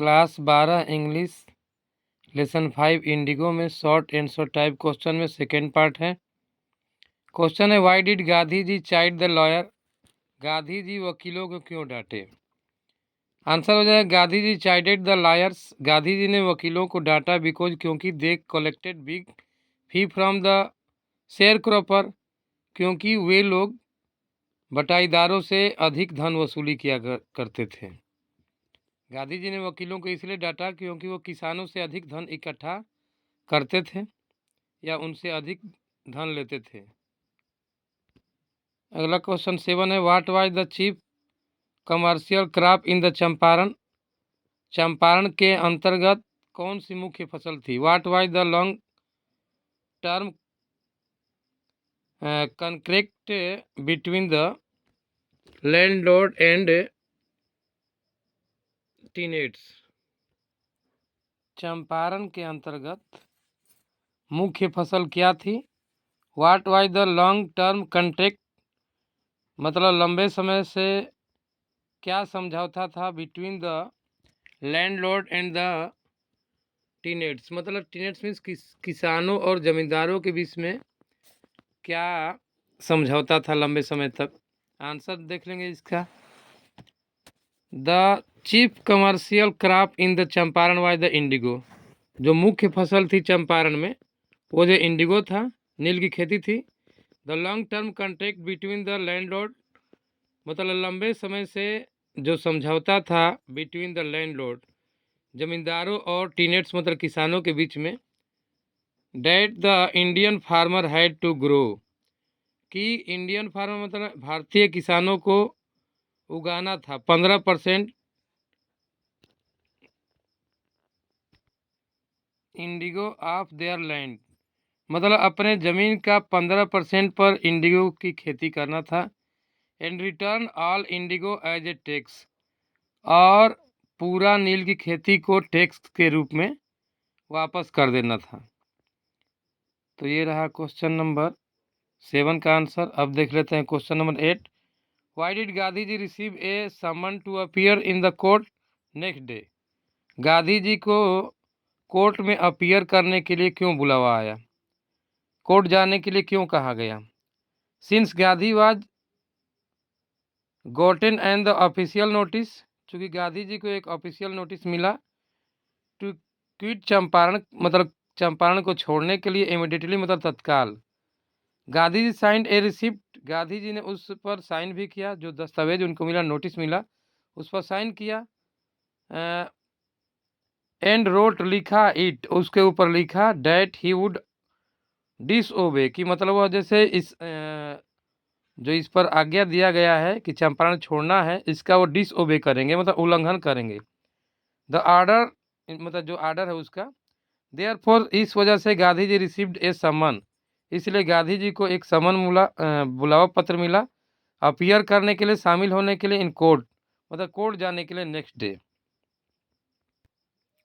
Class 12 English lesson 5 Indigo में short answer type question में second part है। Question है, why did Gandhi ji chide the lawyer? Gandhi ji वकीलों को क्यों डांटे? आंसर हो जाएगा Gandhi ji chided the lawyers. Gandhi ji ने वकीलों को डांटा बिकॉज क्योंकि they collected big fee from the sharecropper, क्योंकि वे लोग बटाईदारों से अधिक धन वसूली किया करते थे। गांधी जी ने वकीलों को इसलिए डांटा क्योंकि वो किसानों से अधिक धन इकट्ठा करते थे या उनसे अधिक धन लेते थे। अगला क्वेश्चन 7 है, what was the chief commercial crop in the Champaran? Champaran के अंतर्गत कौन सी मुख्य फसल थी? What was the long term contract between the landlord and tenets? Champaran के अंतर्गत मुख्य फसल क्या थी? What was the long term contract, मतलब लंबे समय से क्या समझौता था between the landlord and the tenets, मतलब टीनेट्स मीन्स किसानों और जमींदारों के बीच में क्या समझौता था लंबे समय तक? आंसर देख लेंगे इसका। The chief commercial crop in the Champaran was the Indigo. जो मुख्य फसल थी चंपारण में वो जो इंडिगो था, नील की खेती थी। The long term contract between the landlord, मतलब लंबे समय से जो समझौता था बिटवीन द लैंडलॉर्ड, जमींदारों और टीनेट्स मतलब किसानों के बीच में, that the Indian farmer had to grow, कि इंडियन फार्मर मतलब भारतीय किसानों को उगाना था 15% इंडिगो ऑफ देयर लैंड, मतलब अपने ज़मीन का 15% पर इंडिगो की खेती करना था। And return all indigo as a tax, और पूरा नील की खेती को टैक्स के रूप में वापस कर देना था। तो ये रहा क्वेश्चन नंबर 7 का आंसर। अब देख लेते हैं question number 8। Why did Gandhi ji receive a summon to appear in the court next day? Gandhi ji को कोर्ट में अपीयर करने के लिए क्यों बुलावा आया? कोर्ट जाने के लिए क्यों कहा गया? Since Gandhi was Goten and the official notice, चूँकि गांधी जी को एक ऑफिशियल नोटिस मिला टू क्विट चंपारण, मतलब चंपारण को छोड़ने के लिए इमिडिएटली मतलब तत्काल। गांधी जी साइंड ए रिसिप्ट, गांधी जी ने उस पर साइन भी किया, जो दस्तावेज उनको मिला, नोटिस मिला, उस पर साइन किया। एंड रोट, लिखा, इट, उसके ऊपर लिखा, डैट ही वुड डिसओबे, कि मतलब वह जैसे जो इस पर आज्ञा दिया गया है कि चंपारण छोड़ना है, इसका वो डिसओबे करेंगे, मतलब उल्लंघन करेंगे। द ऑर्डर, मतलब जो ऑर्डर है उसका। देयरफॉर, इस वजह से गांधी जी रिसीव्ड ए समन, इसलिए गांधी जी को एक समन बुलावा पत्र मिला अपीयर करने के लिए, शामिल होने के लिए इन कोर्ट, मतलब कोर्ट जाने के लिए नेक्स्ट डे।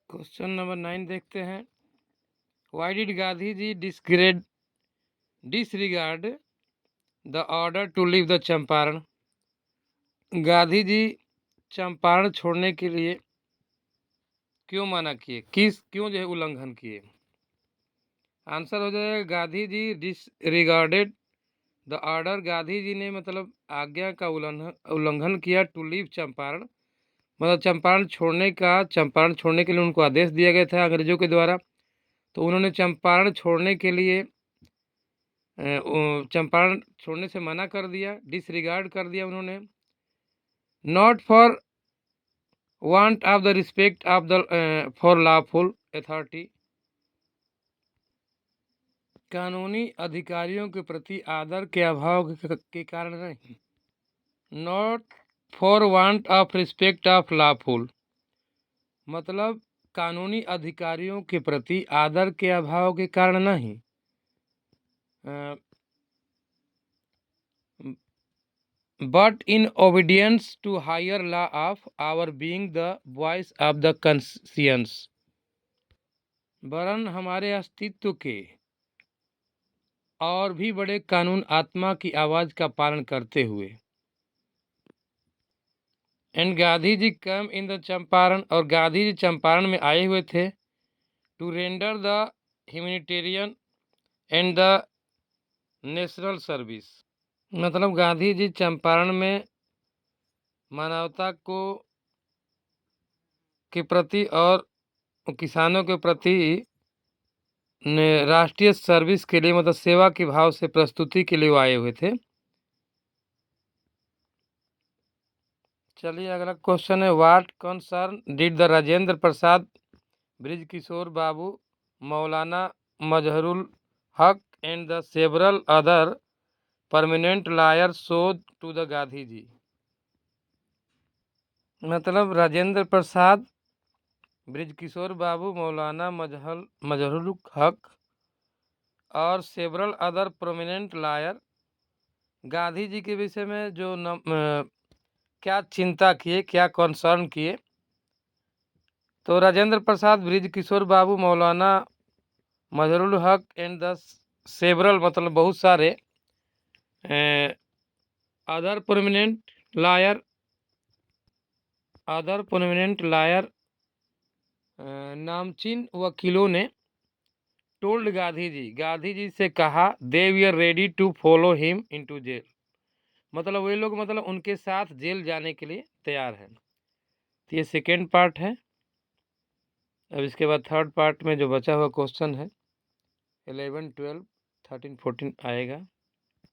क्वेश्चन नंबर 9 देखते हैं। Why did Gandhi ji disregard the order to leave the Champaran? Gandhi ji Champaran छोड़ने के लिए क्यों मना किए, क्यों जो है उल्लंघन किए? आंसर हो जाएगा गांधी जी disregarded the order, Gandhi ji ने मतलब आज्ञा का उल्लंघन किया टू लीव चंपारण, मतलब चंपारण छोड़ने के लिए उनको आदेश दिया गया था अंग्रेजों के द्वारा, तो उन्होंने चंपारण छोड़ने के लिए चंपारण छोड़ने से मना कर दिया, डिसरिगार्ड कर दिया उन्होंने। Not for want of the respect of the for lawful authority, कानूनी अधिकारियों के प्रति आदर के अभाव के कारण नहीं। Not for want of respect of lawful, मतलब कानूनी अधिकारियों के प्रति आदर के अभाव के कारण नहीं, but in obedience to higher law of our being the voice of the conscience, वरन हमारे अस्तित्व के और भी बड़े कानून आत्मा की आवाज़ का पालन करते हुए। And Gandhi ji come in the Champaran, और गांधी जी चंपारण में आए हुए थे to render the humanitarian and the national service. मतलब गांधी जी चंपारण में मानवता को के प्रति और किसानों के प्रति राष्ट्रीय सर्विस के लिए, मतलब सेवा के भाव से प्रस्तुति के लिए वो आए हुए थे। चलिए अगला क्वेश्चन है, what concern did the Rajendra Prasad, Brij Kishore Babu, Maulana Mazharul Haq and the several other permanent lawyer show to the Gandhi ji. मतलब राजेंद्र प्रसाद, ब्रिज किशोर बाबू, मौलाना मजहरुल हक और several other prominent lawyer Gandhi ji के विषय में जो क्या चिंता किए, क्या कंसर्न किए। तो Rajendra Prasad, Brij Kishore Babu, Maulana Mazharul Haq and the several, मतलब बहुत सारे अदर प्रोमिनेंट लायर नामचीन वकीलों ने टोल्ड गांधी जी से कहा, they we are ready to follow him into jail. मतलब वे लोग मतलब उनके साथ जेल जाने के लिए तैयार हैं। तो ये सेकेंड पार्ट है। अब इसके बाद थर्ड पार्ट में जो बचा हुआ क्वेश्चन है 11, 12, 13, 14 आएगा।